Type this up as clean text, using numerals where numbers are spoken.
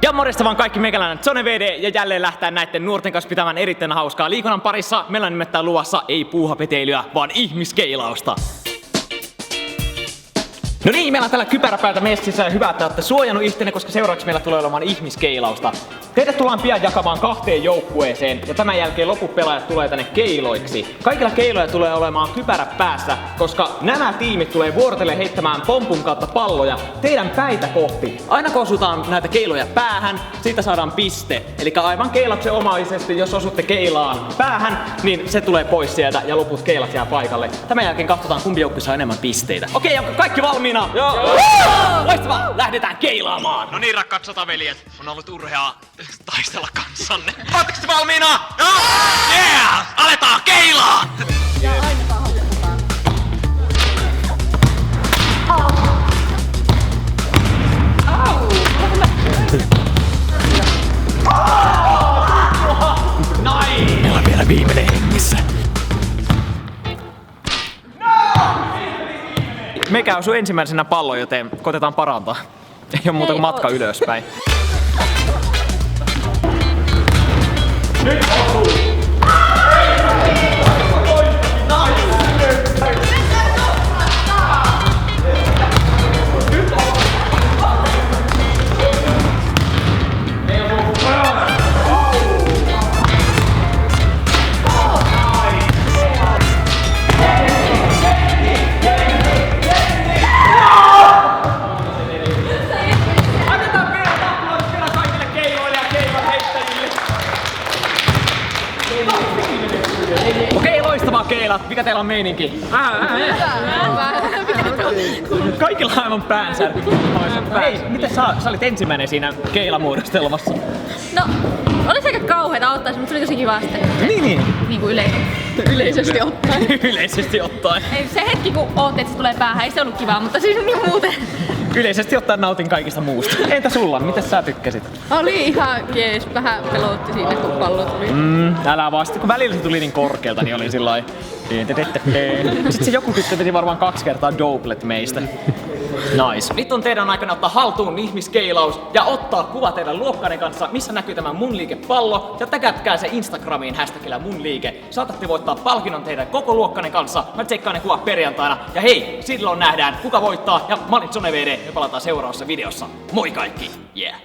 Ja morjesta vaan kaikki, meikäläinen Zone VD ja jälleen lähtee näitten nuorten kanssa pitämään erittäin hauskaa liikunnan parissa. Meillä on nimittäin luvassa ei puuhapeteilyä, vaan ihmiskeilausta. No niin, meillä on täällä kypäräpäältä messissä ja hyvä, että olette suojannut itseänne, koska seuraavaksi meillä tulee olemaan ihmiskeilausta. Teidät tullaan pian jakamaan 2 joukkueeseen ja tämän jälkeen loput pelaajat tulee tänne keiloiksi. Kaikilla keiloja tulee olemaan kypärä päässä, koska nämä tiimit tulee vuorotellen heittämään pompun kautta palloja teidän päitä kohti. Aina kun osutaan näitä keiloja päähän, siitä saadaan piste. Eli aivan keilauksen omaisesti, jos osutte keilaan päähän, niin se tulee pois sieltä ja loput keilat jää paikalle. Tämän jälkeen katsotaan, kumpi joukkue saa enemmän pisteitä. Okei, onko kaikki valmiina? Joo! Loistavaa! Lähdetään keilaamaan! No niin, rakkaat sotaveljet, on ollut urheaa taistella kanssanne. Ootteko te valmiina? Joo! Yeah! Aletaan keilaa! Ja aina saa houkutaan. Noin! Meillä on vielä viimeinen hengissä. Meikä osui ensimmäisenä pallo, joten koitetaan parantaa. Ei oo muuta kuin matka ylöspäin. Nyt osuu! Okei, loistavaa keilat. Mikä teillä on meininki? Kaikilla on aivan päänsärky. Hei, miten sä olit ensimmäinen siinä keilamuodostelmassa? No, oli aika kauheeta auttaa, mutta se oli tosi kiva sitten. Niin. Niin kuin yleisesti ottaen. Yleisesti ottaen. Ei, se hetki kun ootti, että se tulee päähän, ei se ollut kivaa, mutta siis niin muuten. Yleisesti ottaen nautin kaikista muusta. Entä sulla? Mitä sä tykkäsit? Oli ihan jees, vähän pelotti siinä kun pallo tuli. Älä vaan. Sitten kun välillä se tuli niin korkealta, niin oli sillai... Sitten se joku tyttö veti varmaan 2 kertaa doublet meistä. Nice. Nyt on teidän aikana ottaa haltuun ihmiskeilaus ja ottaa kuva teidän luokkanne kanssa, missä näkyy tämä Mun Liike-pallo. Ja täkätkää se Instagramiin hashtagillä Mun Liike. Saatatte voittaa palkinnon teidän koko luokkanne kanssa. Mä tsekkaan ne kuvat perjantaina. Ja hei, silloin nähdään kuka voittaa. Ja mä olin Zone VD ja palataan seuraavassa videossa. Moi kaikki! Yeah!